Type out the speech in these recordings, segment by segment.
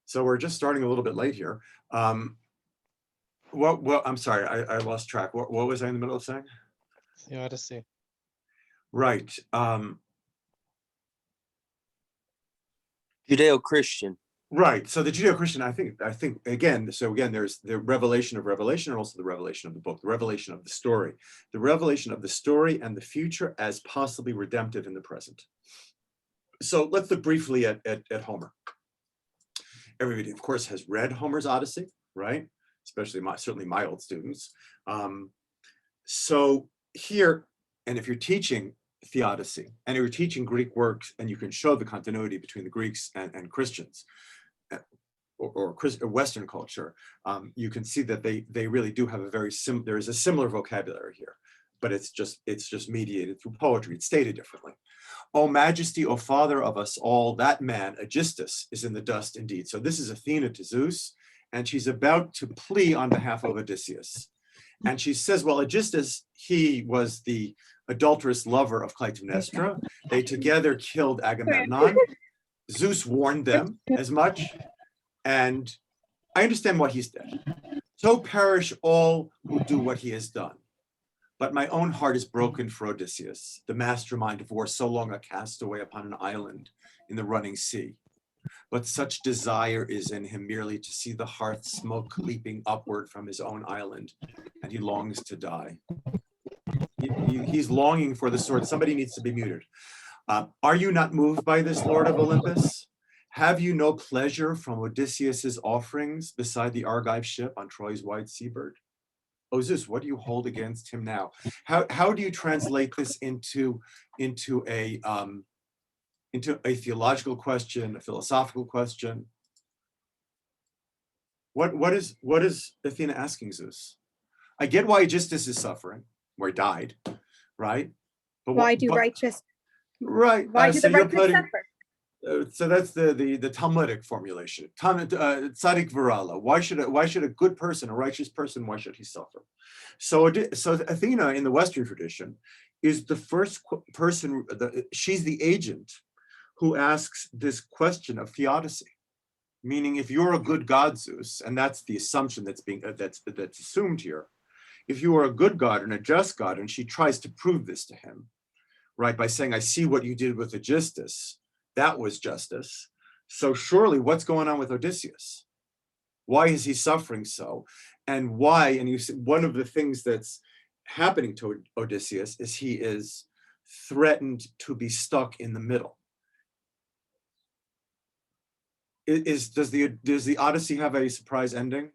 So we're just starting a little bit late here. I'm sorry, I lost track. What was I in the middle of saying? The Odyssey. Right. Judeo-Christian. Right. So the Judeo-Christian, I think again, there's the revelation of revelation and also the revelation of the book, the revelation of the story and the future as possibly redemptive in the present. So let's look briefly at Homer. Everybody, of course, has read Homer's Odyssey, right? Especially certainly my old students. So here, and if you're teaching theodicy and you're teaching Greek works and you can show the continuity between the Greeks and Christians or Western culture, you can see that they really do have there is a similar vocabulary here, but it's just mediated through poetry. It's stated differently. O majesty, O father of us all, that man, Aegisthus, is in the dust indeed. So this is Athena to Zeus, and she's about to plea on behalf of Odysseus. And she says, well, Aegisthus, he was the adulterous lover of Clytemnestra. They together killed Agamemnon. Zeus warned them as much. And I understand why he's dead. So perish all who do what he has done. But my own heart is broken for Odysseus, the mastermind of war, so long a castaway upon an island in the running sea. But such desire is in him merely to see the hearth smoke leaping upward from his own island, and he longs to die. He's longing for the sword. Somebody needs to be muted. Are you not moved by this, Lord of Olympus? Have you no pleasure from Odysseus's offerings beside the Argive ship on Troy's wide seabird? O Zeus, what do you hold against him now? How do you translate this into a theological question, a philosophical question? What is Athena asking Zeus? I get why Aegisthus is suffering, where he died, right? But why do righteous? Right. Why do the righteous suffer? So that's the Talmudic formulation. Tzadik virala. Why should a good person, a righteous person, why should he suffer? So Athena in the Western tradition is the first person. She's the agent who asks this question of theodicy, meaning if you're a good god, Zeus, and that's the assumption that's assumed here. If you are a good god and a just god, and she tries to prove this to him, right, by saying, "I see what you did with Aegisthus. That was justice. So surely what's going on with Odysseus? Why is he suffering so? And why?" And you see, one of the things that's happening to Odysseus is he is threatened to be stuck in the middle. Does the Odyssey have a surprise ending?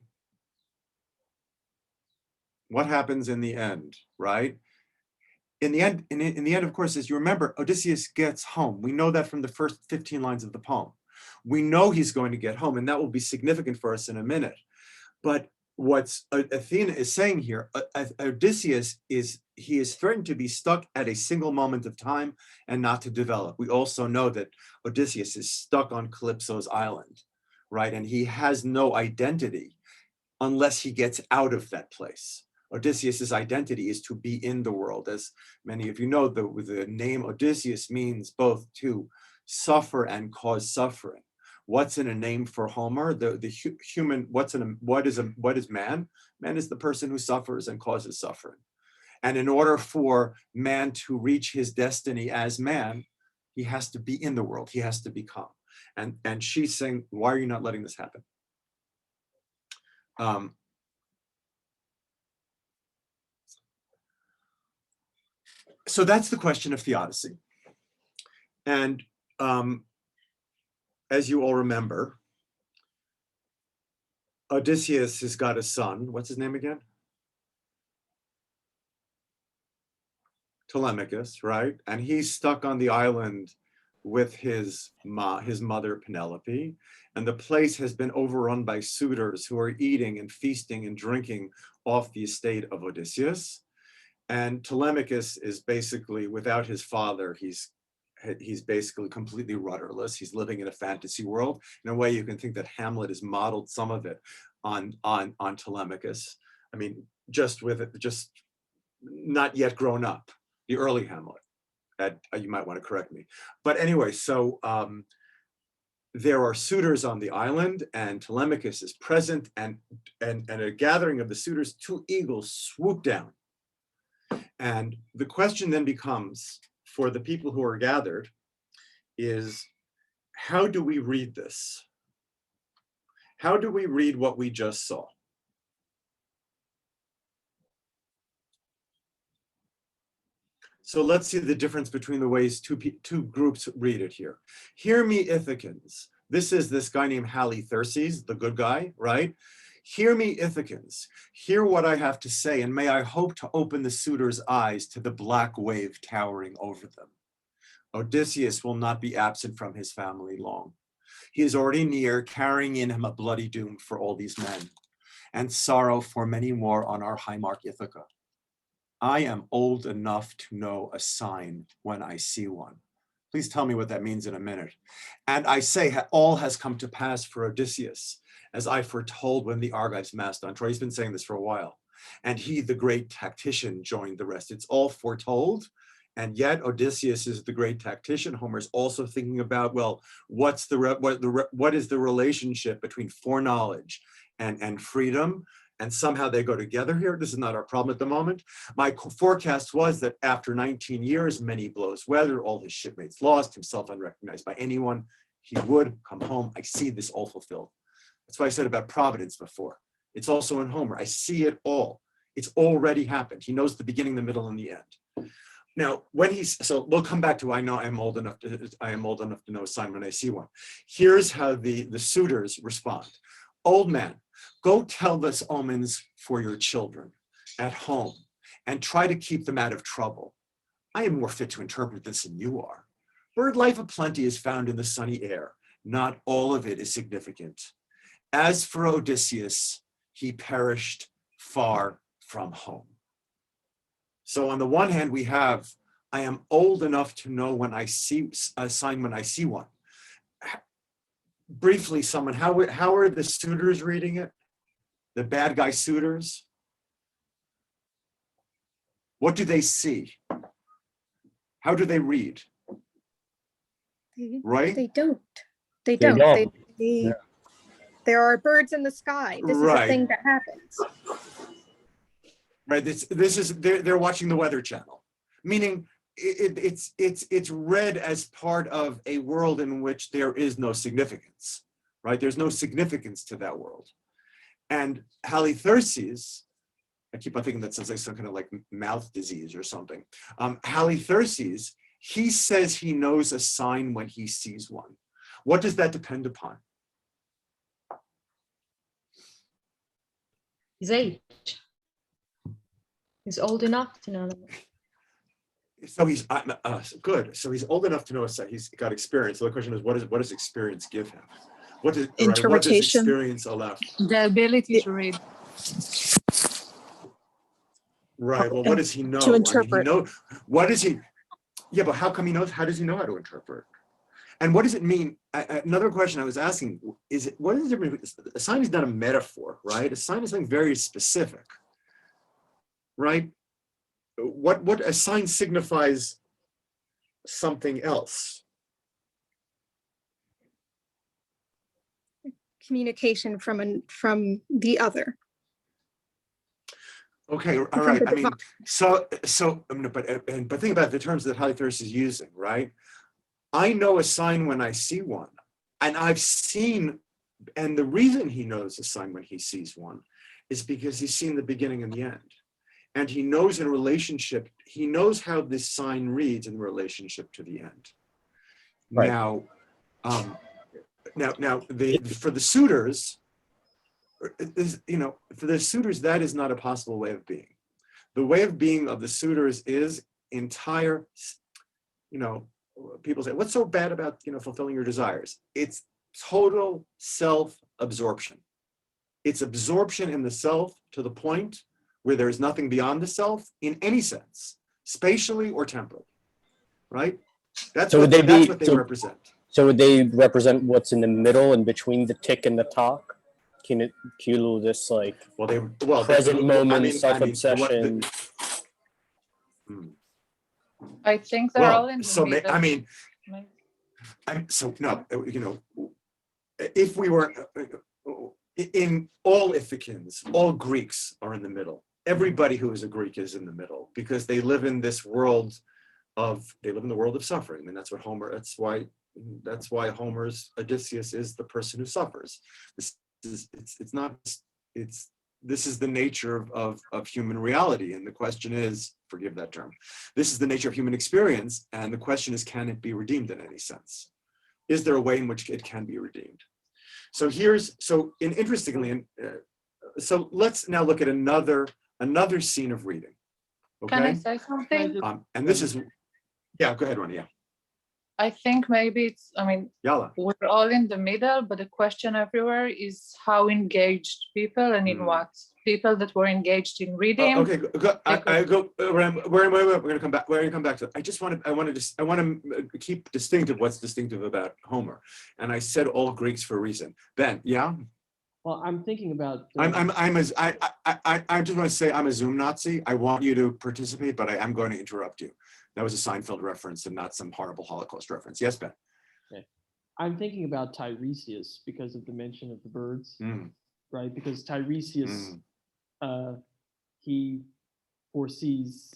What happens in the end, right? In the end, of course, as you remember, Odysseus gets home. We know that from the first 15 lines of the poem. We know he's going to get home, and that will be significant for us in a minute. But what Athena is saying here, Odysseus is threatened to be stuck at a single moment of time and not to develop. We also know that Odysseus is stuck on Calypso's island, right? And he has no identity unless he gets out of that place. Odysseus's identity is to be in the world. As many of you know, the name Odysseus means both to suffer and cause suffering. What's in a name for Homer? The human. What is man? Man is the person who suffers and causes suffering. And in order for man to reach his destiny as man, he has to be in the world. He has to become. And she's saying, why are you not letting this happen? So that's the question of theodicy. And as you all remember, Odysseus has got a son. What's his name again? Telemachus, right? And he's stuck on the island with his mother Penelope, and the place has been overrun by suitors who are eating and feasting and drinking off the estate of Odysseus. And Telemachus is basically, without his father, he's basically completely rudderless. He's living in a fantasy world. In a way, you can think that Hamlet has modeled some of it on Telemachus. I mean, just not yet grown up, the early Hamlet. You might want to correct me. But anyway, so there are suitors on the island, and Telemachus is present, and a gathering of the suitors, two eagles swoop down. And the question then becomes, for the people who are gathered, is how do we read this? How do we read what we just saw? So let's see the difference between the ways two groups read it here. Hear me, Ithacans. This is this guy named Halitherses, the good guy, right? Hear me, Ithacans. Hear what I have to say, and may I hope to open the suitors' eyes to the black wave towering over them. Odysseus will not be absent from his family long. He is already near, carrying in him a bloody doom for all these men, and sorrow for many more on our high mark Ithaca. I am old enough to know a sign when I see one. Please tell me what that means in a minute. And I say, all has come to pass for Odysseus, as I foretold when the Argives massed on Troy. He's been saying this for a while. And he, the great tactician, joined the rest. It's all foretold. And yet Odysseus is the great tactician. Homer's also thinking about, well, what is the relationship between foreknowledge and freedom? And somehow they go together here. This is not our problem at the moment. My forecast was that after 19 years, many blows weather, all his shipmates lost, himself unrecognized by anyone, he would come home. I see this all fulfilled. That's what I said about providence before. It's also in Homer. I see it all. It's already happened. He knows the beginning, the middle, and the end. Now, so we'll come back to I am old enough to know a sign when I see one. Here's how the suitors respond. Old man, go tell this omens for your children at home and try to keep them out of trouble. I am more fit to interpret this than you are. Bird life aplenty is found in the sunny air. Not all of it is significant. As for Odysseus, he perished far from home. So on the one hand, we have, I am old enough to know when I see a sign when I see one. Briefly, how are the suitors reading it? The bad guy suitors? What do they see? How do they read? Right? They don't. They don't. Yeah. There are birds in the sky. This is a thing that happens. Right. This is they're watching the Weather Channel, meaning it's read as part of a world in which there is no significance. Right. There's no significance to that world. And Halitherses, I keep on thinking that sounds like some kind of like mouth disease or something. Halitherses, he says he knows a sign when he sees one. What does that depend upon? His age. He's old enough to know. So he's good. So he's old enough to know he's got experience. So the question is, what does experience give him? What does experience allow? The ability to read. Right. Well, what does he know? To interpret. What does he? Yeah, but how come he knows? How does he know how to interpret? And what does it mean? Another question I was asking is, what is the difference? A sign is not a metaphor, right? A sign is something very specific, right? What a sign signifies something else. Communication from the other. Okay, all right. I mean, but think about the terms that Halitherses is using, right? I know a sign when I see one, and and the reason he knows a sign when he sees one is because he's seen the beginning and the end. And he knows he knows how this sign reads in relationship to the end. Right. Now, for the suitors, that is not a possible way of being. The way of being of the suitors is entire, people say, what's so bad about, fulfilling your desires? It's total self-absorption. It's absorption in the self to the point where there is nothing beyond the self in any sense, spatially or temporally, right? That's what they represent. So would they represent what's in the middle and between the tick and the talk? This like present moment, self-obsession. I think they're all in the middle. if we were in all Ithacans, all Greeks are in the middle. Everybody who is a Greek is in the middle because they live in this world they live in the world of suffering. And that's what that's why Homer's Odysseus is the person who suffers. This is the nature of human reality. And the question is, forgive that term, this is the nature of human experience. And the question is, can it be redeemed in any sense? Is there a way in which it can be redeemed? So interestingly, so let's now look at another scene of reading. Okay? Can I say something? And this is, yeah, go ahead, Ronnie, yeah. I think maybe it's, Yalla. we're all in the middle, but the question everywhere is how engaged people and in what. People that were engaged in reading. Okay, we're going to come back. We're going to come back to it. I want to keep distinctive what's distinctive about Homer. And I said all Greeks for a reason. Ben, yeah? Well, I'm thinking about. I just want to say I'm a Zoom Nazi. I want you to participate, but I am going to interrupt you. That was a Seinfeld reference and not some horrible Holocaust reference. Yes, Ben. Okay. I'm thinking about Tiresias because of the mention of the birds, right? Because Tiresias, he foresees,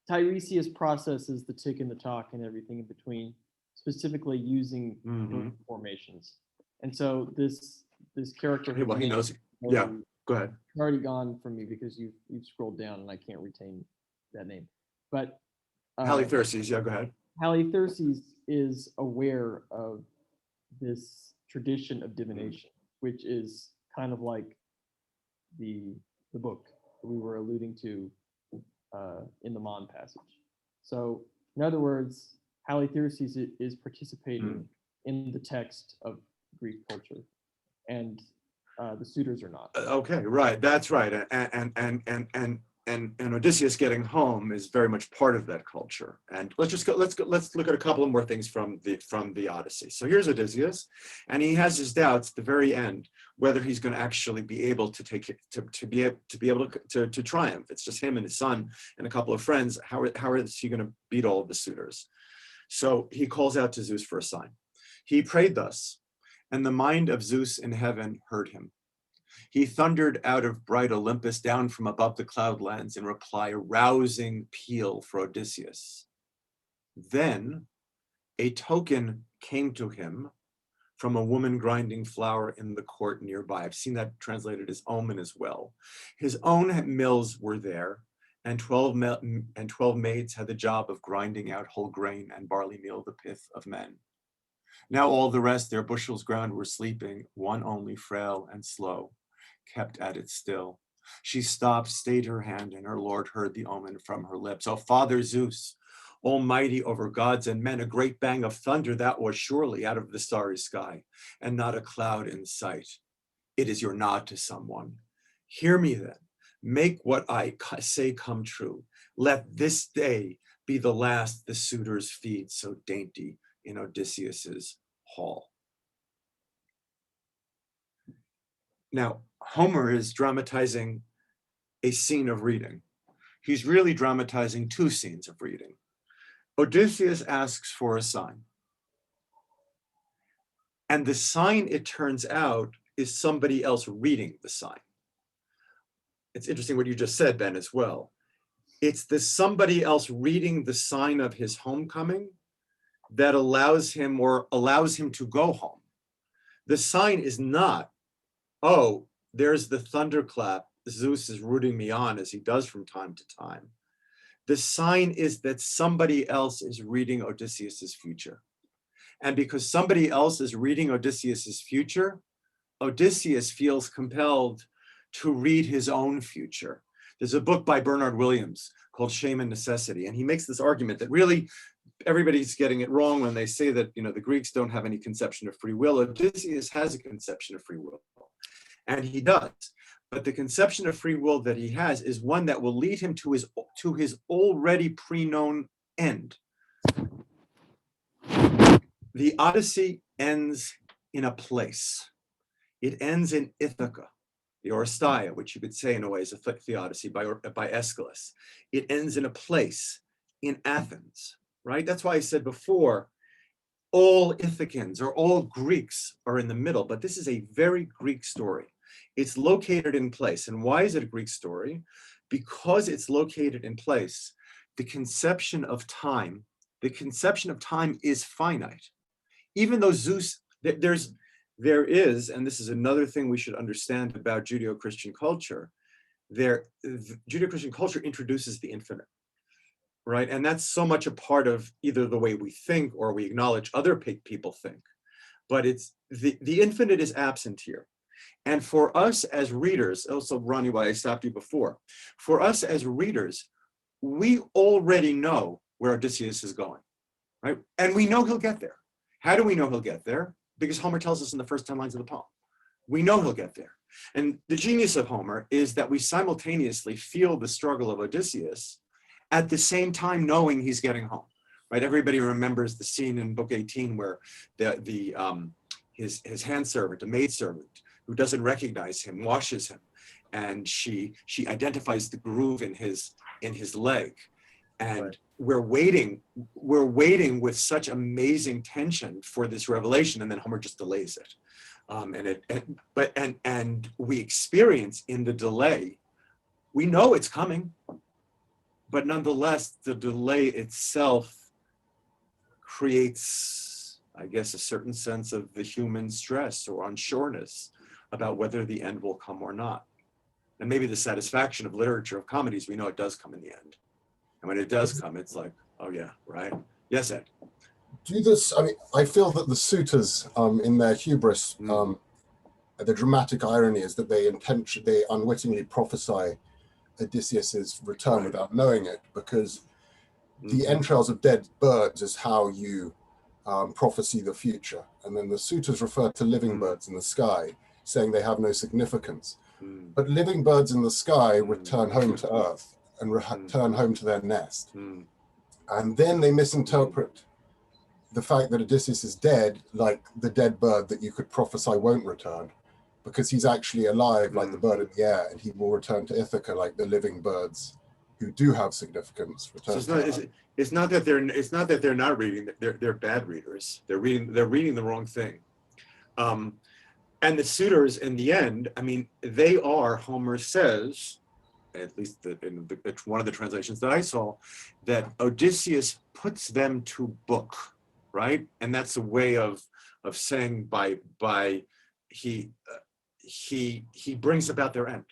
Tiresias processes the tick and the talk and everything in between, specifically using bird formations. And so this character. Well, he knows. Yeah, go ahead. It's already gone from me because you've scrolled down and I can't retain that name. But Halitherses, yeah, go ahead. Halitherses is aware of this tradition of divination, which is kind of like the book that we were alluding to in the Mon passage. So in other words, Halitherses is participating in the text of Greek culture, and the suitors are not. Okay, right. That's right. And Odysseus getting home is very much part of that culture. And let's look at a couple of more things from the Odyssey. So here's Odysseus, and he has his doubts at the very end whether he's going to actually be able to to triumph. It's just him and his son and a couple of friends. How is he going to beat all of the suitors? So he calls out to Zeus for a sign. He prayed thus, and the mind of Zeus in heaven heard him. He thundered out of bright Olympus down from above the cloudlands in reply, a rousing peal for Odysseus. Then a token came to him from a woman grinding flour in the court nearby. I've seen that translated as omen as well. His own mills were there, and 12 maids had the job of grinding out whole grain and barley meal, the pith of men. Now all the rest their bushels ground were sleeping, one only frail and slow kept at it still. She stopped, stayed her hand, and her lord heard the omen from her lips. O Father Zeus, almighty over gods and men, a great bang of thunder that was surely out of the starry sky, and not a cloud in sight. It is your nod to someone. Hear me then, make what I say come true. Let this day be the last the suitors feed so dainty in Odysseus's hall. Now, Homer is dramatizing a scene of reading. He's really dramatizing two scenes of reading. Odysseus asks for a sign. And the sign, it turns out, is somebody else reading the sign. It's interesting what you just said, Ben, as well. It's the somebody else reading the sign of his homecoming that allows him to go home. The sign is not, oh, there's the thunderclap. Zeus is rooting me on as he does from time to time. The sign is that somebody else is reading Odysseus's future. And because somebody else is reading Odysseus's future, Odysseus feels compelled to read his own future. There's a book by Bernard Williams called Shame and Necessity. And he makes this argument that really everybody's getting it wrong when they say that, the Greeks don't have any conception of free will. Odysseus has a conception of free will. And he does. But the conception of free will that he has is one that will lead him to his already pre-known end. The Odyssey ends in a place. It ends in Ithaca, the Oresteia, which you could say in a way is a theodicy by Aeschylus. It ends in a place, in Athens, right? That's why I said before, all Ithacans or all Greeks are in the middle, but this is a very Greek story. It's located in place. And why is it a Greek story? Because it's located in place. The conception of time is finite. Even though Zeus, there is, and this is another thing we should understand about Judeo-Christian culture, Judeo-Christian culture introduces the infinite, right? And that's so much a part of either the way we think or we acknowledge other people think. But it's the infinite is absent here. And for us as readers, also Ronnie, why I stopped you before, for us as readers, we already know where Odysseus is going, right? And we know he'll get there. How do we know he'll get there? Because Homer tells us in the first 10 lines of the poem. We know he'll get there. And the genius of Homer is that we simultaneously feel the struggle of Odysseus at the same time knowing he's getting home, right? Everybody remembers the scene in book 18 where his handservant, a maidservant, who doesn't recognize him, washes him, and she identifies the groove in his leg. And right. we're waiting with such amazing tension for this revelation, and then Homer just delays it. And we experience in the delay, we know it's coming, but nonetheless, the delay itself creates, I guess, a certain sense of the human stress or unsureness about whether the end will come or not. And maybe the satisfaction of literature, of comedies, we know it does come in the end. And when it does come, it's like, oh yeah, right? Yes, Ed. I feel that the suitors, in their hubris, the dramatic irony is that they unwittingly prophesy Odysseus's return right. without knowing it, because the entrails of dead birds is how you prophesy the future. And then the suitors refer to living birds in the sky, saying they have no significance. But living birds in the sky return home to Earth and return home to their nest. And then they misinterpret the fact that Odysseus is dead, like the dead bird that you could prophesy won't return, because he's actually alive like the bird in the air, and he will return to Ithaca like the living birds who do have significance return. So it's not that they're not reading, they're bad readers. They're reading the wrong thing. And the suitors in the end, I mean, they are, Homer says, at least in one of the translations that I saw, that Odysseus puts them to book, right? And that's a way of saying he brings about their end.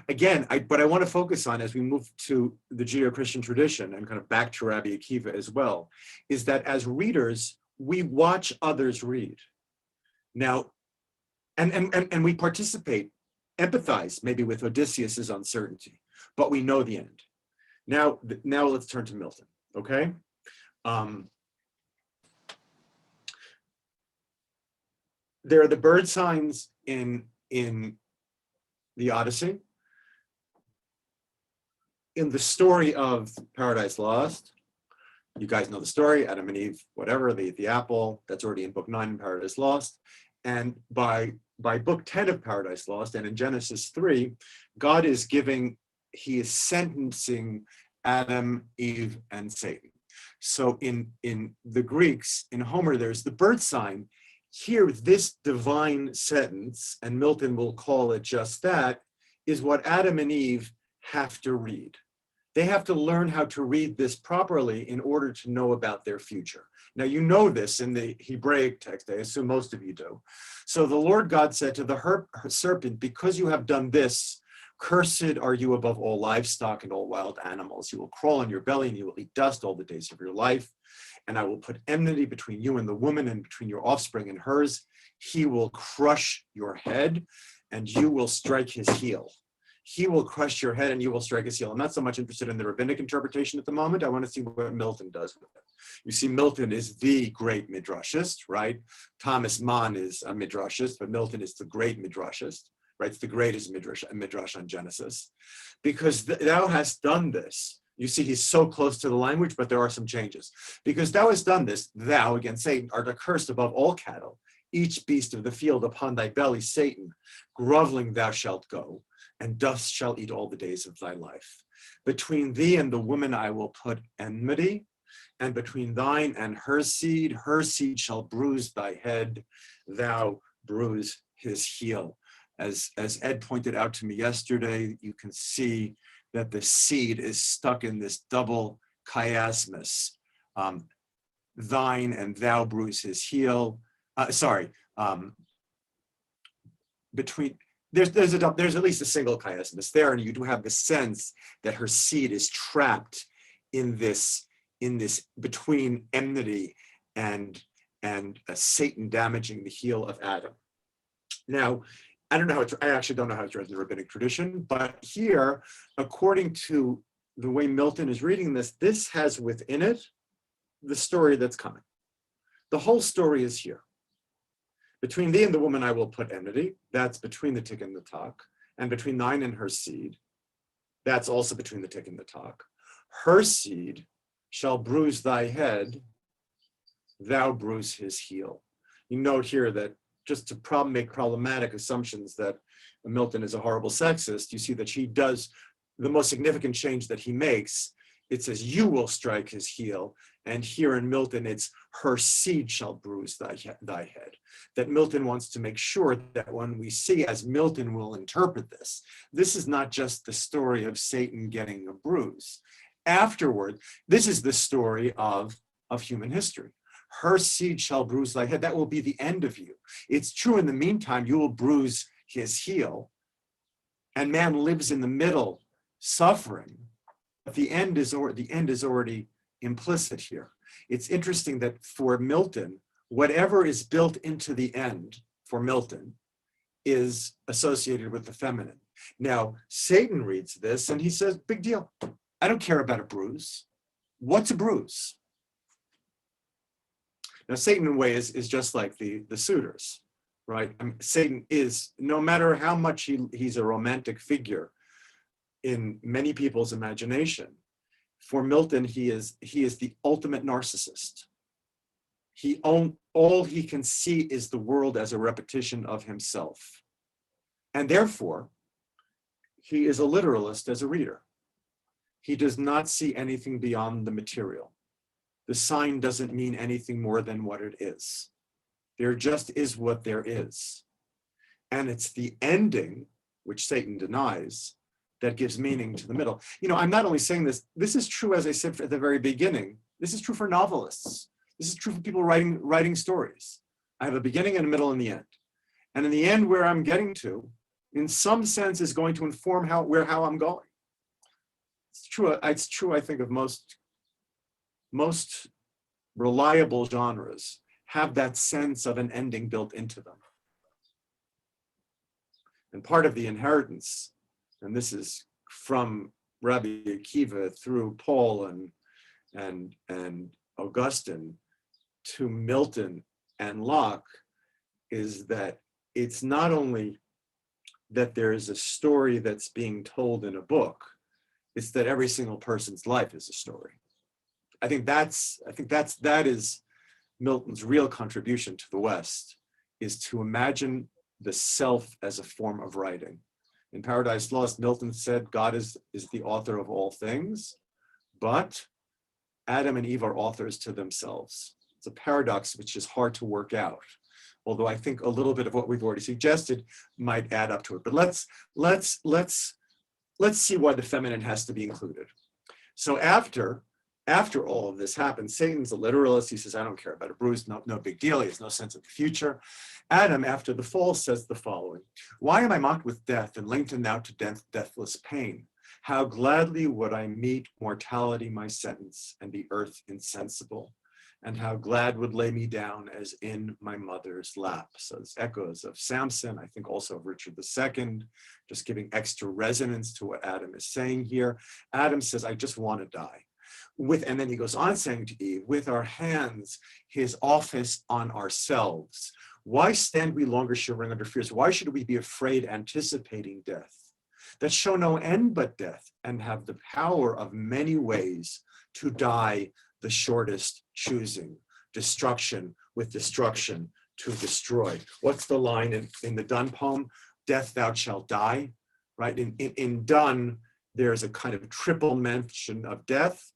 Again, but I want to focus on, as we move to the Judeo-Christian tradition and kind of back to Rabbi Akiva as well, is that as readers, we watch others read. Now, and we participate, empathize maybe with Odysseus's uncertainty, but we know the end. Now let's turn to Milton, okay? There are the bird signs in the Odyssey. In the story of Paradise Lost, you guys know the story, Adam and Eve, whatever, they eat the apple. That's already in book 9 in Paradise Lost. And by book 10 of Paradise Lost and in Genesis 3, God is he is sentencing Adam, Eve, and Satan. So in the Greeks, in Homer, there's the bird sign. Here, this divine sentence, and Milton will call it just that, is what Adam and Eve have to read. They have to learn how to read this properly in order to know about their future. Now, you know this in the Hebraic text, I assume most of you do. So the Lord God said to the serpent, because you have done this, cursed are you above all livestock and all wild animals. You will crawl on your belly and you will eat dust all the days of your life. And I will put enmity between you and the woman and between your offspring and hers. He will crush your head and you will strike his heel. He will crush your head and you will strike his heel. I'm not so much interested in the rabbinic interpretation at the moment. I want to see what Milton does with it. You see, Milton is the great midrashist, right? Thomas Mann is a midrashist, but Milton is the great midrashist, right? It's the greatest midrash on Genesis. Because thou hast done this. You see, he's so close to the language, but there are some changes. Because thou hast done this, thou, again, Satan, art accursed above all cattle, each beast of the field upon thy belly, Satan, groveling thou shalt go, and dust shall eat all the days of thy life. Between thee and the woman I will put enmity, and between thine and her seed shall bruise thy head, thou bruise his heel. As Ed pointed out to me yesterday, you can see that the seed is stuck in this double chiasmus. Thine and thou bruise his heel. Between there's at least a single chiasmus there, and you do have the sense that her seed is trapped in this between enmity and Satan damaging the heel of Adam. Now, I actually don't know how it's read in the rabbinic tradition, but here, according to the way Milton is reading this has within it the story that's coming. The whole story is here. Between thee and the woman I will put enmity, that's between the tick and the talk, and between thine and her seed, that's also between the tick and the talk. Her seed shall bruise thy head, thou bruise his heel. You note here that just to make problematic assumptions that Milton is a horrible sexist, you see that he does the most significant change that he makes. It says, you will strike his heel. And here in Milton, it's her seed shall bruise thy head. That Milton wants to make sure that when we see, as Milton will interpret this, this is not just the story of Satan getting a bruise. Afterward, this is the story of human history. Her seed shall bruise thy head. That will be the end of you. It's true in the meantime, you will bruise his heel. And man lives in the middle, suffering. But the end is already implicit here. It's interesting that for Milton, whatever is built into the end for Milton is associated with the feminine. Now, Satan reads this and he says, big deal. I don't care about a bruise. What's a bruise? Now, Satan in a way is just like the suitors, right? I mean, Satan is, no matter how much he's a romantic figure in many people's imagination, for Milton, he is the ultimate narcissist. All he can see is the world as a repetition of himself. And therefore, he is a literalist as a reader. He does not see anything beyond the material. The sign doesn't mean anything more than what it is. There just is what there is. And it's the ending, which Satan denies, that gives meaning to the middle. You know, I'm not only saying this is true, as I said at the very beginning, this is true for novelists. This is true for people writing stories. I have a beginning and a middle and the end. And in the end, where I'm getting to, in some sense, is going to inform how I'm going. It's true, I think, of most reliable genres have that sense of an ending built into them. And part of the inheritance, and this is from Rabbi Akiva through Paul and Augustine to Milton and Locke, is that it's not only that there is a story that's being told in a book, it's that every single person's life is a story. I think that is Milton's real contribution to the West, is to imagine the self as a form of writing. In Paradise Lost, Milton said God is the author of all things, but Adam and Eve are authors to themselves. It's a paradox which is hard to work out, although I think a little bit of what we've already suggested might add up to it. But let's see why the feminine has to be included. So after all of this happens, Satan's a literalist. He says, I don't care about a bruise, no big deal. He has no sense of the future. Adam, after the fall, says the following: why am I mocked with death and lengthened out to deathless pain? How gladly would I meet mortality my sentence and the earth insensible, and how glad would lay me down as in my mother's lap. So it's echoes of Samson, I think also of Richard II, just giving extra resonance to what Adam is saying here. Adam says, I just want to die. And then he goes on saying to Eve, with our hands, his office on ourselves. Why stand we longer shivering under fears? Why should we be afraid, anticipating death? That show no end but death, and have the power of many ways to die the shortest choosing. Destruction with destruction to destroy. What's the line in the Donne poem? Death thou shalt die, right? In Donne, there's a kind of triple mention of death,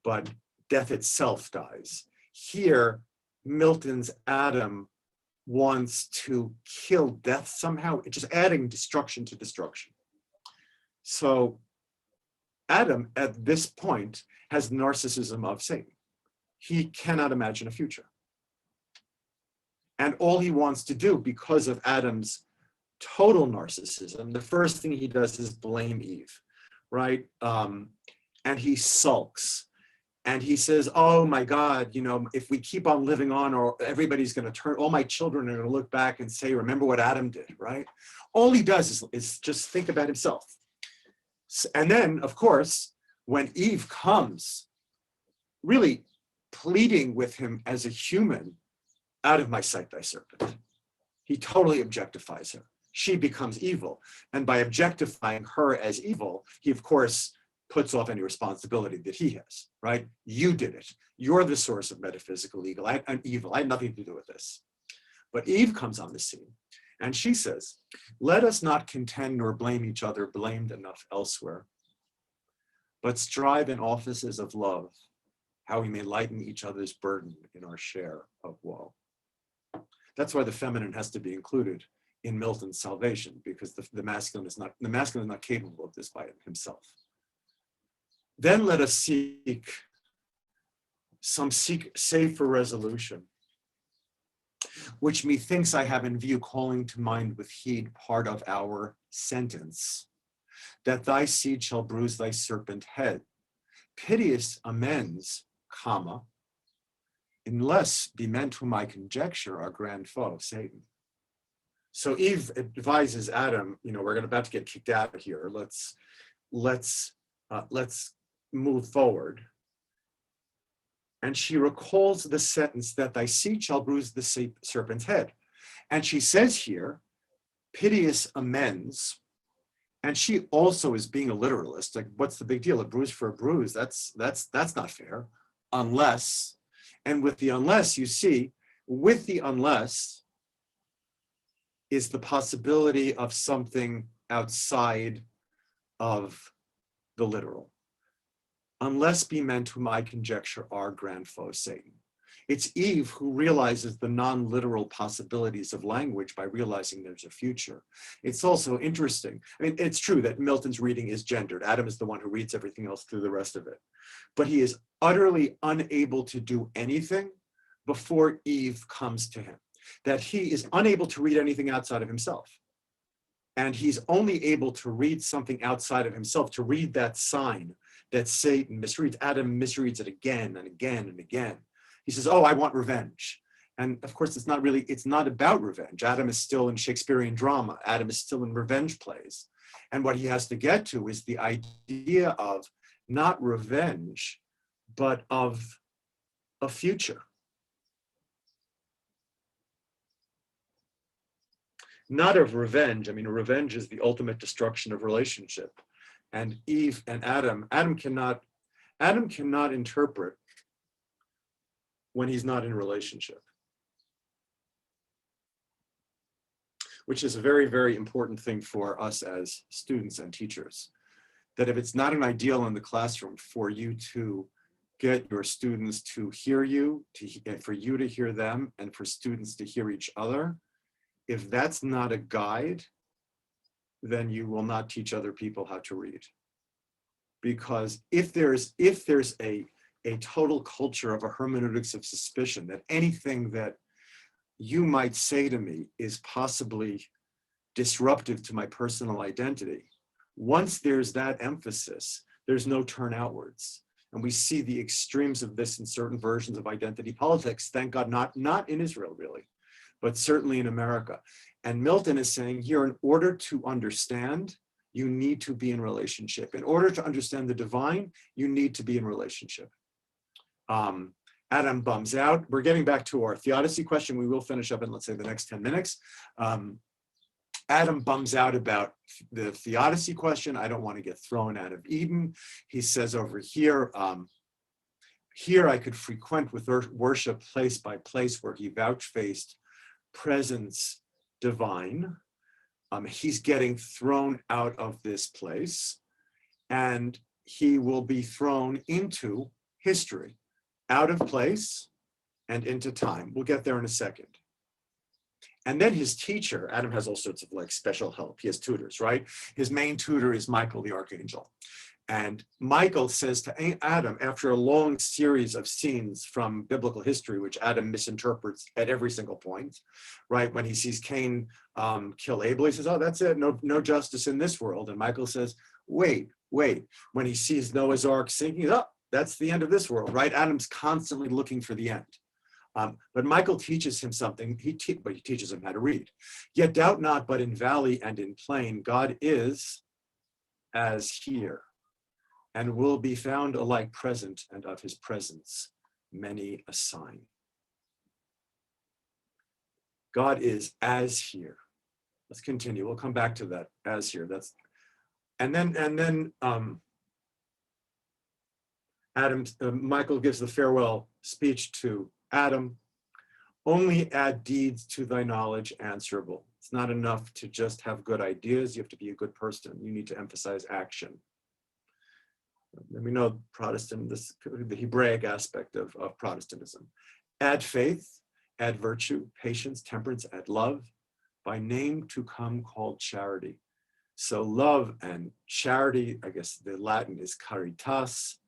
but death itself dies. Here, Milton's Adam wants to kill death somehow, just adding destruction to destruction. So Adam, at this point, has narcissism of Satan. He cannot imagine a future. And all he wants to do, because of Adam's total narcissism, the first thing he does is blame Eve, right? And he sulks. And he says, oh my God, if we keep on living on, or everybody's going to turn, all my children are going to look back and say, remember what Adam did, right? All he does is just think about himself. And then, of course, when Eve comes, really pleading with him as a human, out of my sight, thy serpent, he totally objectifies her. She becomes evil. And by objectifying her as evil, he, of course, puts off any responsibility that he has, right? You did it. You're the source of metaphysical evil. I had nothing to do with this. But Eve comes on the scene, and she says, let us not contend nor blame each other, blamed enough elsewhere, but strive in offices of love, how we may lighten each other's burden in our share of woe. That's why the feminine has to be included in Milton's salvation, because the masculine is not capable of this by himself. Then let us seek safer resolution, which methinks I have in view, calling to mind with heed part of our sentence, that thy seed shall bruise thy serpent head. Piteous amends, comma, unless be meant whom I conjecture our grand foe, Satan. So Eve advises Adam, we're about to get kicked out of here. Let's move forward. And she recalls the sentence that thy seed shall bruise the serpent's head. And she says here, piteous amends. And she also is being a literalist. Like, what's the big deal? A bruise for a bruise. That's not fair. Unless, and with the unless, you see, with the unless is the possibility of something outside of the literal. Unless be meant whom I conjecture our grand foe, Satan. It's Eve who realizes the non-literal possibilities of language by realizing there's a future. It's also interesting. I mean, it's true that Milton's reading is gendered. Adam is the one who reads everything else through the rest of it. But he is utterly unable to do anything before Eve comes to him. That he is unable to read anything outside of himself. And he's only able to read something outside of himself, to read that sign that Satan misreads. Adam misreads it again and again and again. He says, oh, I want revenge. And of course, it's not about revenge. Adam is still in Shakespearean drama. Adam is still in revenge plays. And what he has to get to is the idea of not revenge, but of a future. Not of revenge. I mean, revenge is the ultimate destruction of relationship. And Eve and Adam cannot interpret when he's not in relationship, which is a very, very important thing for us as students and teachers. That if it's not an ideal in the classroom for you to get your students to hear you, for you to hear them, and for students to hear each other, if that's not a guide, then you will not teach other people how to read. Because if there's a total culture of a hermeneutics of suspicion, that anything that you might say to me is possibly disruptive to my personal identity, once there's that emphasis, there's no turn outwards. And we see the extremes of this in certain versions of identity politics, thank God, not in Israel really, but certainly in America. And Milton is saying here, in order to understand, you need to be in relationship. In order to understand the divine, you need to be in relationship. Adam bums out. We're getting back to our theodicy question. We will finish up in, let's say, the next 10 minutes. Adam bums out about the theodicy question. I don't want to get thrown out of Eden. He says over here, here I could frequent with worship place by place where he vouchsafed presence divine. He's getting thrown out of this place, and he will be thrown into history. out of place and into time. We'll get there in a second. And then his teacher, Adam has all sorts of like special help. He has tutors, right? His main tutor is Michael, the archangel. And Michael says to Adam, after a long series of scenes from biblical history, which Adam misinterprets at every single point, right? When he sees Cain kill Abel, he says, oh, that's it, no justice in this world. And Michael says, wait. When he sees Noah's Ark sinking, oh, that's the end of this world, right? Adam's constantly looking for the end. But Michael teaches him something, he teaches him how to read. Yet doubt not, but in valley and in plain, God is as here, and will be found alike present, and of his presence many a sign. God is as here. Let's continue. We'll come back to that as here. And then Michael gives the farewell speech to Adam. Only add deeds to thy knowledge answerable. It's not enough to just have good ideas. You have to be a good person. You need to emphasize action. And we know the Hebraic aspect of Protestantism. Add faith, add virtue, patience, temperance, add love, by name to come called charity. So love and charity, I guess the Latin is caritas.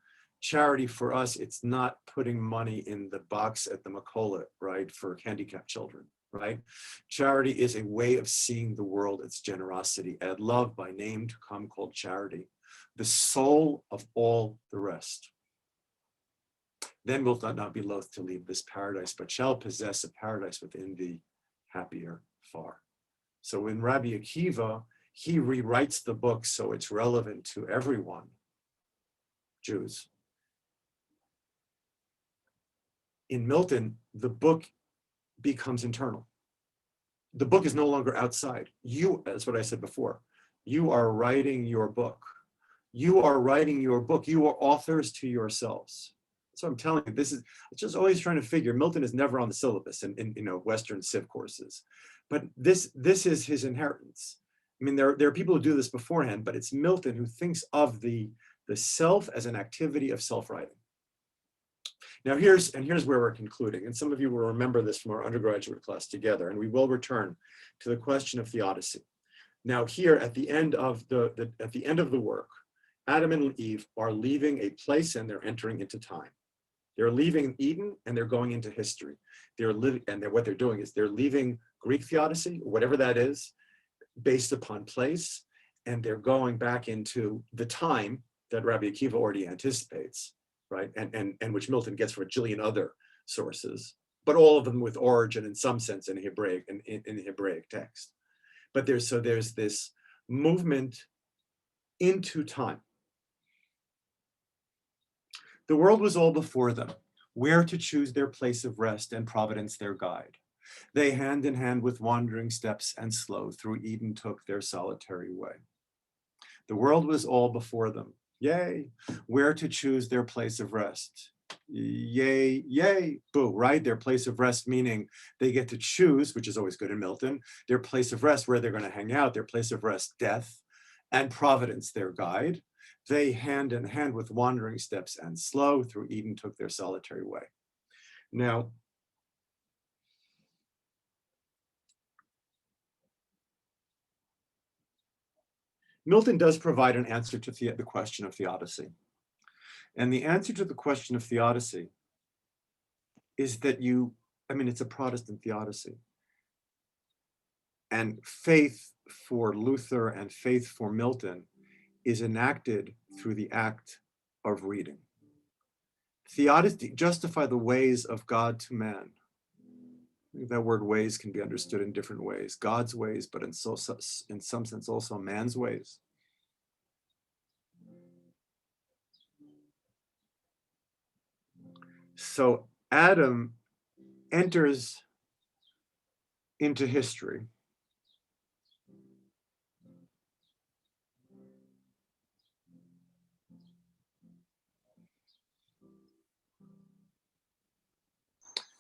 Charity for us, it's not putting money in the box at the Macaulay, right, for handicapped children, right? Charity is a way of seeing the world, it's generosity. Add love, by name to come called charity. The soul of all the rest. Then wilt thou not be loath to leave this paradise, but shall possess a paradise within thee, happier far. So in Rabbi Akiva, he rewrites the book so it's relevant to everyone, Jews. In Milton, the book becomes internal. The book is no longer outside. That's what I said before. You are writing your book. You are writing your book. You are authors to yourselves. So I'm telling you, this is just always trying to figure. Milton is never on the syllabus in Western Civ courses, but this is his inheritance. I mean, there are people who do this beforehand, but it's Milton who thinks of the self as an activity of self-writing. Now here's where we're concluding, and some of you will remember this from our undergraduate class together, and we will return to the question of theodicy. Now here at the end of the work, Adam and Eve are leaving a place and they're entering into time. They're leaving Eden and they're going into history. What they're doing is they're leaving Greek theodicy, whatever that is, based upon place, and they're going back into the time that Rabbi Akiva already anticipates, right? And which Milton gets from a jillion other sources, but all of them with origin in some sense in Hebraic and in the Hebraic text. But there's this movement into time. The world was all before them, where to choose their place of rest and providence their guide. They hand in hand with wandering steps and slow through Eden took their solitary way. The world was all before them, yea, where to choose their place of rest. Yay, yay, boo, right? Their place of rest, meaning they get to choose, which is always good in Milton, their place of rest, where they're going to hang out, their place of rest, death, and providence their guide. They hand in hand with wandering steps and slow through Eden took their solitary way. Now, Milton does provide an answer to the question of theodicy. And the answer to the question of theodicy is that it's a Protestant theodicy. And faith for Luther and faith for Milton is enacted through the act of reading. Theodicy, justify the ways of God to man. That word ways can be understood in different ways. God's ways, but in some sense also man's ways. So Adam enters into history.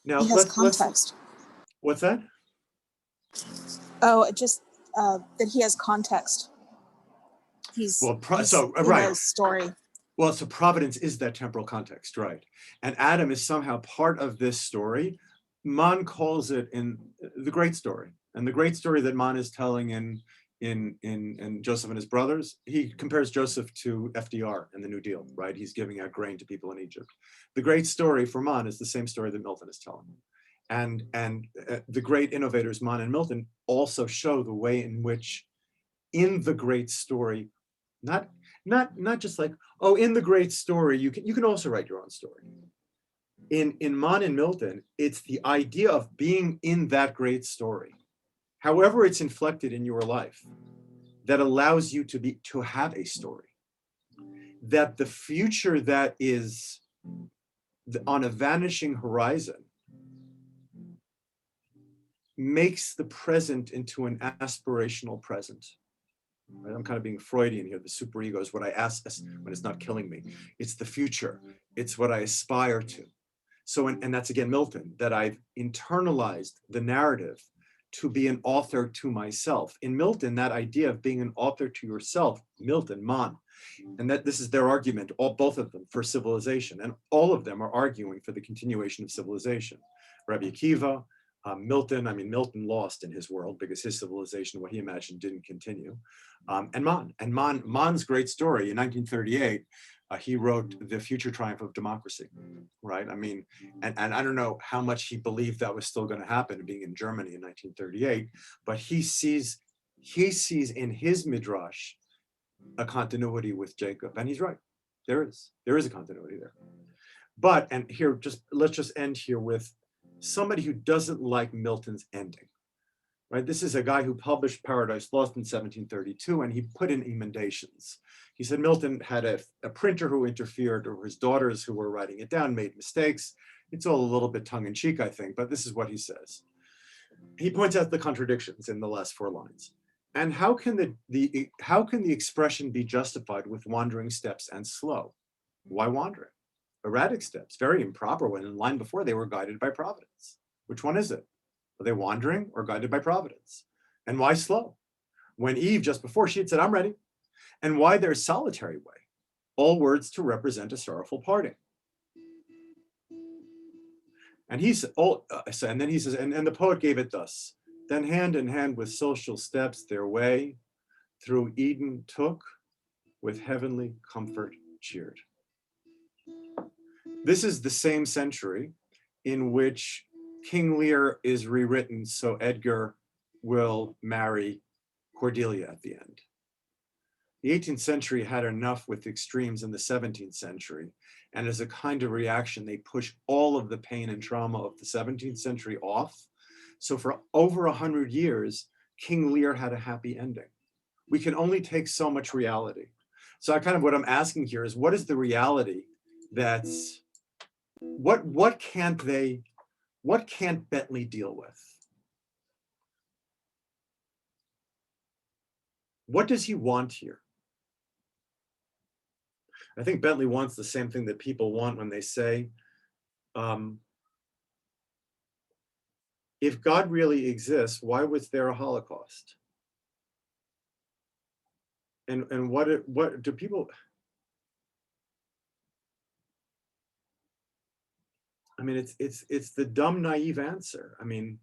Now, he has context. What's that? Oh, just that he has context. He's right. Story. Well, so providence is that temporal context, right? And Adam is somehow part of this story. Mann calls it in the great story. And the great story that Mann is telling in Joseph and His Brothers, he compares Joseph to FDR in the New Deal, right? He's giving out grain to people in Egypt. The great story for Mann is the same story that Milton is telling. And the great innovators, Mann and Milton, also show the way in which in the great story, not just like, oh, in the great story, you can also write your own story. In Mann and Milton, it's the idea of being in that great story, however it's inflected in your life, that allows you to have a story. That the future that is on a vanishing horizon makes the present into an aspirational present. Right? I'm kind of being Freudian here. The superego is what I ask when it's not killing me. It's the future. It's what I aspire to. So, and that's again Milton, that I've internalized the narrative to be an author to myself. In Milton, that idea of being an author to yourself, Milton, Mann, and that this is their argument, both of them, for civilization. And all of them are arguing for the continuation of civilization. Rabbi Akiva, Milton lost in his world because his civilization, what he imagined, didn't continue. And Mann's great story in 1938, he wrote The Future Triumph of Democracy, right? I mean, and I don't know how much he believed that was still going to happen being in Germany in 1938, but he sees in his midrash a continuity with Jacob, and he's right. There is a continuity there. But, and here, let's just end here with somebody who doesn't like Milton's ending, right? This is a guy who published Paradise Lost in 1732, and he put in emendations. He said Milton had a printer who interfered, or his daughters who were writing it down made mistakes. It's all a little bit tongue-in-cheek, I think, but this is what he says. He points out the contradictions in the last 4 lines. And how can the expression be justified with wandering steps and slow? Why wandering? Erratic steps, very improper, when in line before they were guided by providence. Which one is it? Are they wandering or guided by providence? And why slow? When Eve, just before, she had said, I'm ready. And why their solitary way? All words to represent a sorrowful parting. And he said, and then he says, and the poet gave it thus. Then hand in hand with social steps their way through Eden took, with heavenly comfort cheered. This is the same century in which King Lear is rewritten so Edgar will marry Cordelia at the end. The 18th century had enough with extremes in the 17th century, and as a kind of reaction, they push all of the pain and trauma of the 17th century off. So for over 100 years, King Lear had a happy ending. We can only take so much reality. So what I'm asking here is, what is the reality that's, what can't Bentley deal with? What does he want here? I think Bentley wants the same thing that people want when they say, if God really exists, why was there a Holocaust? And what do people, I mean, it's the dumb, naive answer. I mean,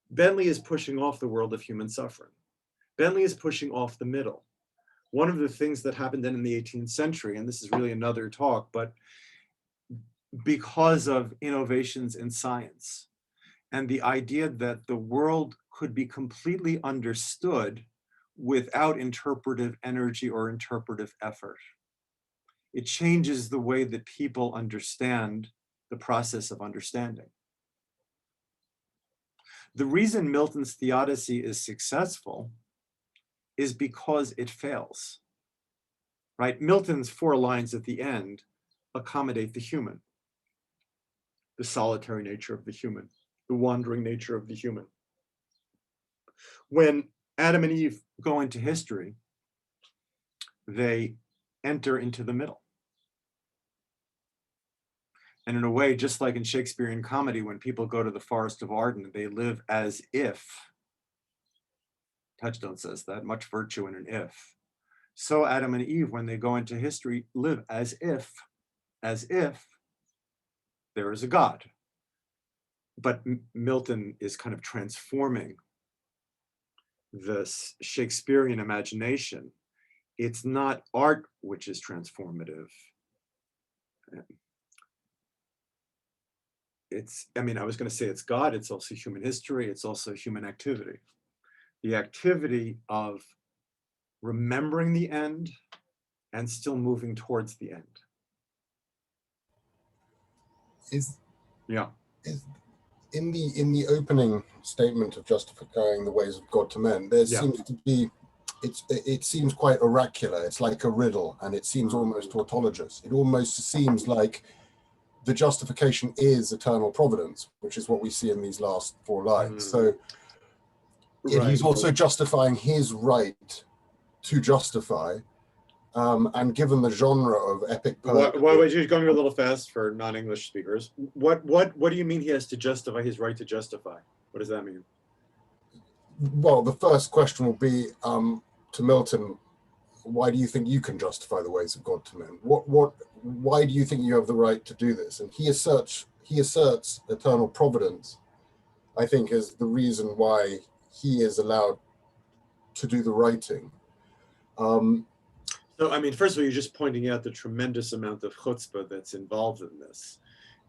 Bentley is pushing off the world of human suffering. Bentley is pushing off the middle. One of the things that happened then in the 18th century, and this is really another talk, but because of innovations in science and the idea that the world could be completely understood without interpretive energy or interpretive effort, it changes the way that people understand the process of understanding. The reason Milton's theodicy is successful is because it fails, right? Milton's 4 lines at the end accommodate the human, the solitary nature of the human, the wandering nature of the human. When Adam and Eve go into history, they enter into the middle. And in a way, just like in Shakespearean comedy, when people go to the Forest of Arden, they live as if Touchstone says that, much virtue in an if. So Adam and Eve, when they go into history, live as if there is a God. But Milton is kind of transforming the Shakespearean imagination. It's not art which is transformative. I was going to say it's God, it's also human history, it's also human activity. The activity of remembering the end and still moving towards the end. Is Yeah. Is in the opening statement of justifying the ways of God to men, there seems to be, it seems quite oracular. It's like a riddle, and it seems almost tautologous. It almost seems like the justification is eternal providence, which is what we see in these last 4 lines. So he's also justifying his right to justify, and given the genre of epic poetry. Why you're going a little fast for non-English speakers. What do you mean he has to justify his right to justify? What does that mean? Well, the first question will be to Milton, why do you think you can justify the ways of God to men? Why do you think you have the right to do this? And he asserts eternal providence, I think, is the reason why he is allowed to do the writing. So, first of all, you're just pointing out the tremendous amount of chutzpah that's involved in this,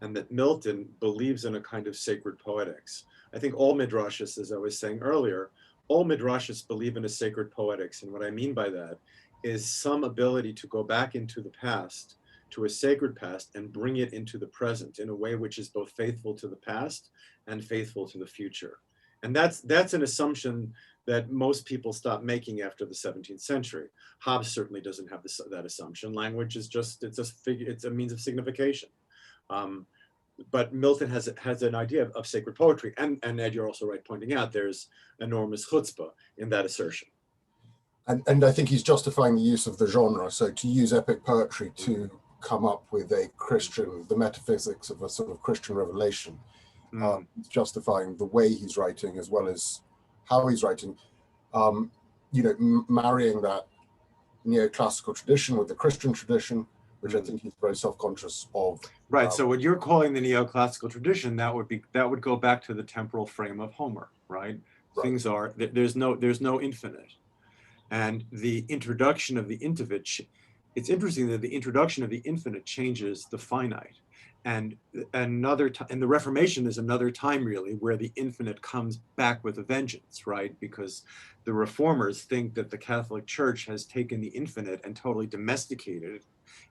and that Milton believes in a kind of sacred poetics. I think all midrashis, as I was saying earlier, all midrashis believe in a sacred poetics. And what I mean by that is some ability to go back into the past, to a sacred past, and bring it into the present in a way which is both faithful to the past and faithful to the future. And that's an assumption that most people stopped making after the 17th century. Hobbes certainly doesn't have that assumption. Language is it's a means of signification. But Milton has an idea of sacred poetry. And Ed, you're also right pointing out there's enormous chutzpah in that assertion. And I think he's justifying the use of the genre. So to use epic poetry to come up with the metaphysics of a sort of Christian revelation, justifying the way he's writing as well as how he's writing, marrying that neoclassical tradition with the Christian tradition, which I think he's very self-conscious of. Right. So what you're calling the neoclassical tradition, that would go back to the temporal frame of Homer, right? Things are, there's no infinite. And the introduction of the infinite, it's interesting that the introduction of the infinite changes the finite. And and the Reformation is another time really where the infinite comes back with a vengeance, right? Because the reformers think that the Catholic Church has taken the infinite and totally domesticated it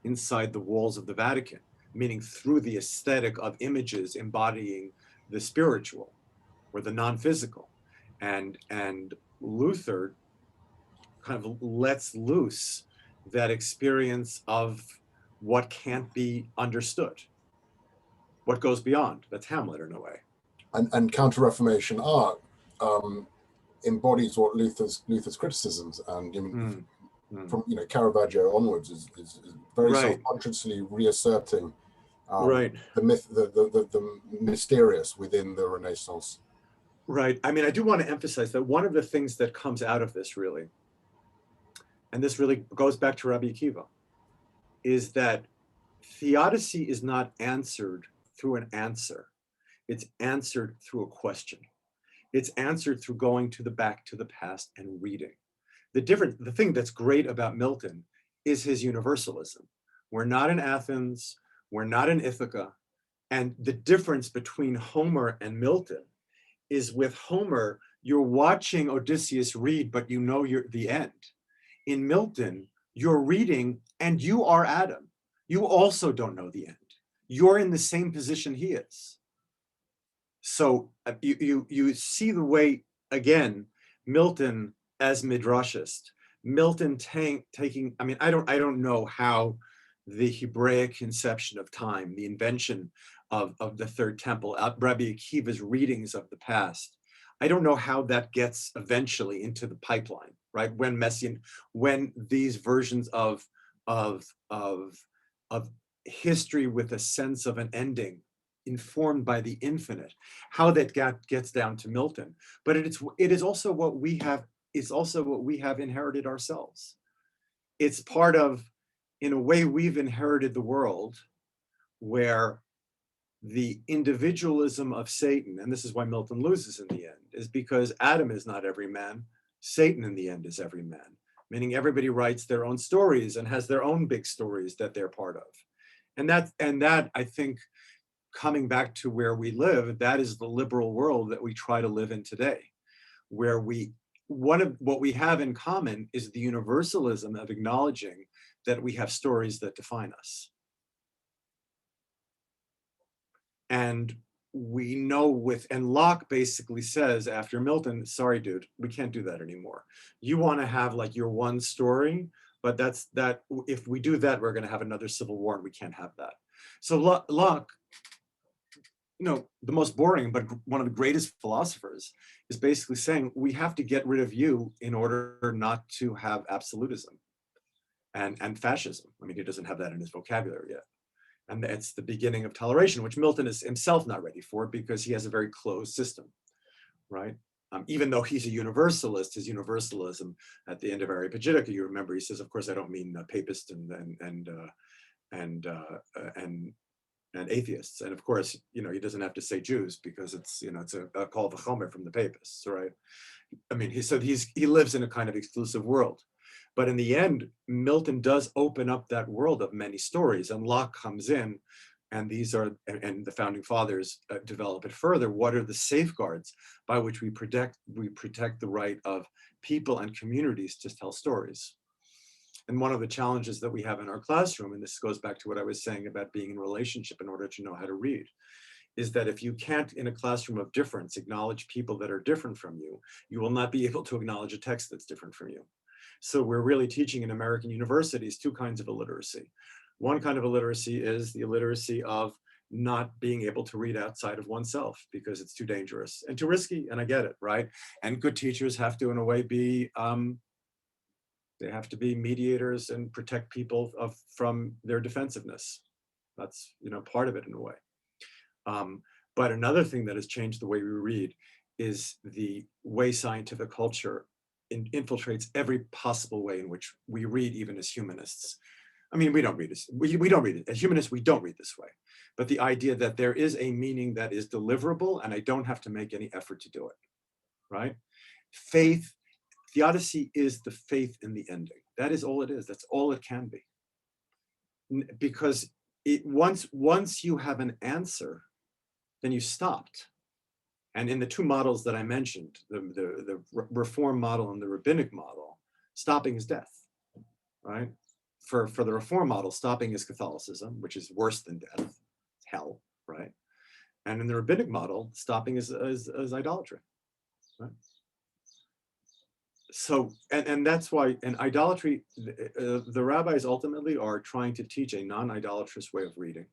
inside the walls of the Vatican, meaning through the aesthetic of images embodying the spiritual or the non-physical. And Luther kind of lets loose that experience of what can't be understood, what goes beyond. That's Hamlet in a way. And Counter-Reformation art embodies what Luther's criticisms, and from Caravaggio onwards is very self-consciously reasserting the myth, the mysterious within the Renaissance. Right. I do want to emphasize that one of the things that comes out of this really, and this really goes back to Rabbi Akiva, is that theodicy is not answered through an answer. It's answered through a question. It's answered through going back to the past and reading. The thing that's great about Milton is his universalism. We're not in Athens, we're not in Ithaca, and the difference between Homer and Milton is with Homer, you're watching Odysseus read, but you're the end. In Milton, you're reading and you are Adam. You also don't know the end. You're in the same position he is. So you see the way, again, Milton as midrashist, Milton taking, I don't know how the Hebraic conception of time, the invention of the third temple, Rabbi Akiva's readings of the past, I don't know how that gets eventually into the pipeline, right? When these versions of history with a sense of an ending informed by the infinite, how that gets down to Milton. But it is also what we have is also what we have inherited ourselves. It's part of, in a way, we've inherited the world where the individualism of Satan, and this is why Milton loses in the end, is because Adam is not every man, Satan in the end is every man, meaning everybody writes their own stories and has their own big stories that they're part of. And that I think, coming back to where we live, that is the liberal world that we try to live in today, where one of what we have in common is the universalism of acknowledging that we have stories that define us. And we know and Locke basically says after Milton, sorry, dude, we can't do that anymore. You want to have like your one story, but if we do that, we're going to have another civil war and we can't have that. So Locke, the most boring, but one of the greatest philosophers, is basically saying we have to get rid of you in order not to have absolutism and fascism. I mean, he doesn't have that in his vocabulary yet. And it's the beginning of toleration, which Milton is himself not ready for because he has a very closed system, right? Even though he's a universalist, his universalism at the end of Areopagitica, you remember, he says, of course, I don't mean papist and atheists. And of course, he doesn't have to say Jews because it's a call v'chomer from the papists, right? I mean, he lives in a kind of exclusive world. But in the end, Milton does open up that world of many stories, and Locke comes in, and the founding fathers develop it further. What are the safeguards by which we protect the right of people and communities to tell stories? And one of the challenges that we have in our classroom, and this goes back to what I was saying about being in relationship in order to know how to read, is that if you can't, in a classroom of difference, acknowledge people that are different from you, you will not be able to acknowledge a text that's different from you. So we're really teaching in American universities two kinds of illiteracy. One kind of illiteracy is the illiteracy of not being able to read outside of oneself because it's too dangerous and too risky, and I get it, right? And good teachers have to, in a way, be they have to be mediators and protect people from their defensiveness. That's part of it in a way. But another thing that has changed the way we read is the way scientific culture infiltrates every possible way in which we read, even as humanists. I mean, we don't read this. We don't read it. As humanists, we don't read this way. But the idea that there is a meaning that is deliverable and I don't have to make any effort to do it, right? Faith, theodicy is the faith in the ending. That is all it is. That's all it can be. Because once you have an answer, then you stopped. And in the two models that I mentioned, the reform model and the rabbinic model, stopping is death, right? For the reform model, stopping is Catholicism, which is worse than death, it's hell, right? And in the rabbinic model, stopping is idolatry, right? So, and that's why, and idolatry, the rabbis ultimately are trying to teach a non-idolatrous way of reading.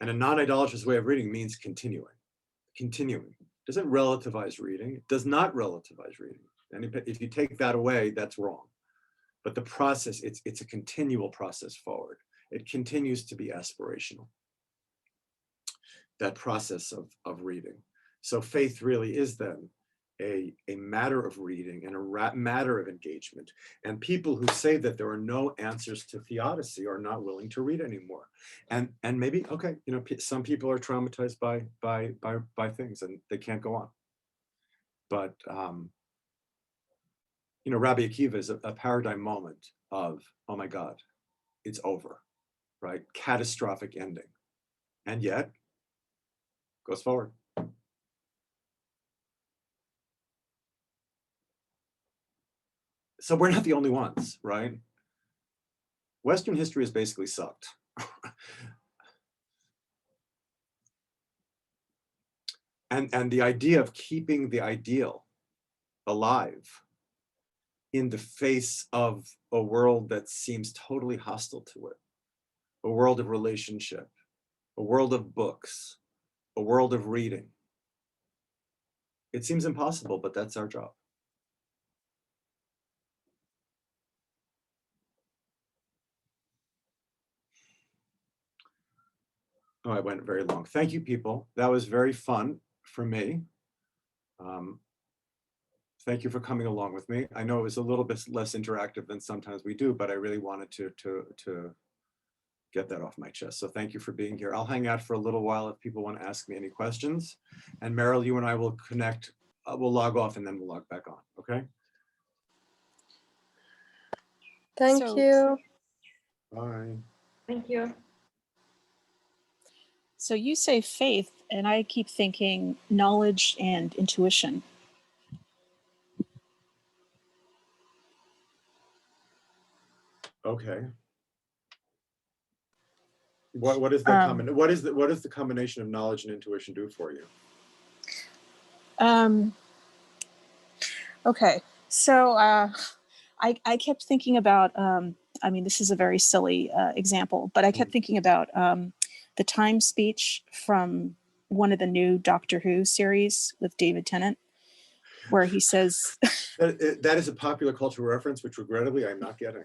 And a non-idolatrous way of reading means continuing. Doesn't relativize reading. It does not relativize reading. And if you take that away, that's wrong. But the process, it's a continual process forward. It continues to be aspirational, that process of reading. So faith really is then a matter of reading and a matter of engagement. And people who say that there are no answers to theodicy are not willing to read anymore. And maybe, okay, some people are traumatized by things and they can't go on. But Rabbi Akiva is a paradigm moment of, oh my God, it's over, right? Catastrophic ending. And yet, goes forward. So we're not the only ones, right? Western history has basically sucked. And the idea of keeping the ideal alive in the face of a world that seems totally hostile to it, a world of relationship, a world of books, a world of reading. It seems impossible, but that's our job. Oh, I went very long. Thank you, people. That was very fun for me. thank you for coming along with me. I know it was a little bit less interactive than sometimes we do, but I really wanted to get that off my chest. So thank you for being here. I'll hang out for a little while if people want to ask me any questions. And Meryl, you and I will connect. We'll log off and then we'll log back on, okay? Thank you. Bye. Thank you. So you say faith, and I keep thinking knowledge and intuition. Okay. What is the what is the combination of knowledge and intuition do for you? Okay, so I kept thinking about. I mean, this is a very silly example, but I kept thinking about the Time speech from one of the new Doctor Who series with David Tennant, where he says, that is a popular cultural reference, which regrettably I'm not getting.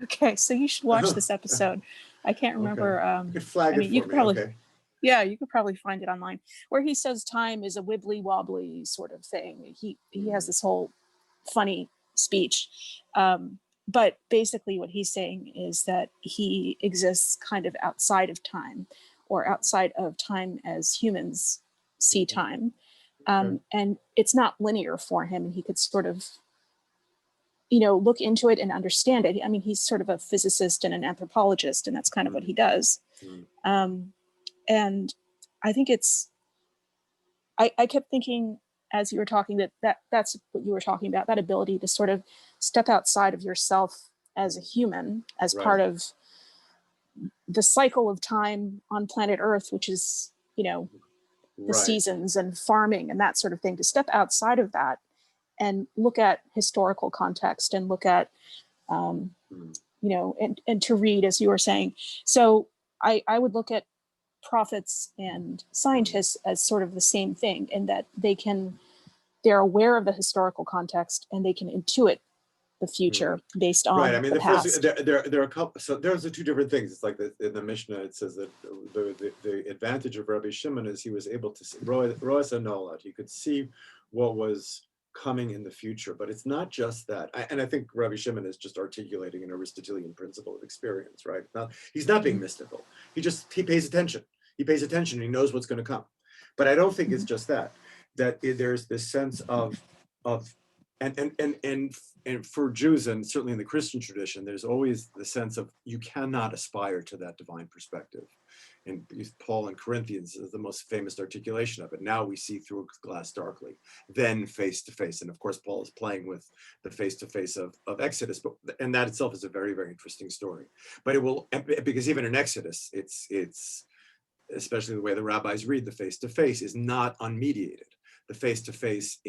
Okay, so you should watch this episode. I can't remember. Okay. You could flag it you for could me. probably, Okay. yeah, you could probably find it online, where he says time is a wibbly wobbly sort of thing. He has this whole funny speech, but basically what he's saying is that he exists kind of outside of time, or outside of time as humans see time, and it's not linear for him, and he could sort of, you know, look into it and understand it. I mean, he's sort of a physicist and an anthropologist, and that's kind of what he does. And I think it's, I kept thinking as you were talking that's what you were talking about, that ability to sort of step outside of yourself as a human, as part of the cycle of time on planet Earth, which is, you know, the seasons and farming and that sort of thing, to step outside of that and look at historical context and look at, you know, and to read, as you were saying. So I would look at prophets and scientists as sort of the same thing, in that they're aware of the historical context and they can intuit the future based on I mean, the past. first, there are a couple. So there's the two different things. It's like in the Mishnah, it says that the advantage of Rabbi Shimon is he was able to see Roas Hanolad. He could see what was coming in the future, but it's not just that. And I think Rabbi Shimon is just articulating an Aristotelian principle of experience, right? Now, he's not being mystical. He pays attention. He pays attention and he knows what's going to come. But I don't think it's just that there's this sense of and for Jews, and certainly in the Christian tradition, there's always the sense of you cannot aspire to that divine perspective. And Paul in Corinthians is the most famous articulation of it. Now we see through a glass darkly, then face to face. And of course, Paul is playing with the face to face of Exodus, and that itself is a very, very interesting story. But it will, because even in Exodus, it's especially the way the rabbis read the face to face is not unmediated. The face to face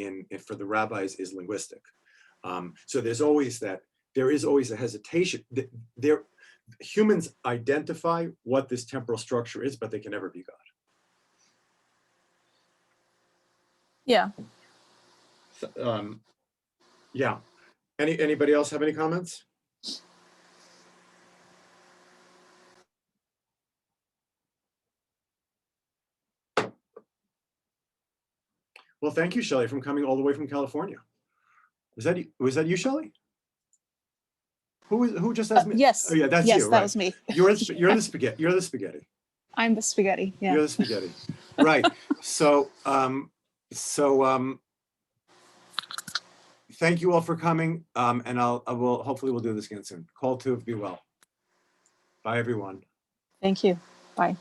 for the rabbis is linguistic. So there is always a hesitation. Humans identify what this temporal structure is, but they can never be God. Yeah. So, yeah. Anybody else have any comments? Well, thank you, Shelley, for coming all the way from California. Was that you, Shelley? Who just asked me? Yes. Oh, yeah, that's yes, you. That right. was me. You're the spaghetti. You're the spaghetti. I'm the spaghetti. Yeah. You're the spaghetti. Right. So thank you all for coming. And hopefully we'll do this again soon. Call to be well. Bye, everyone. Thank you. Bye.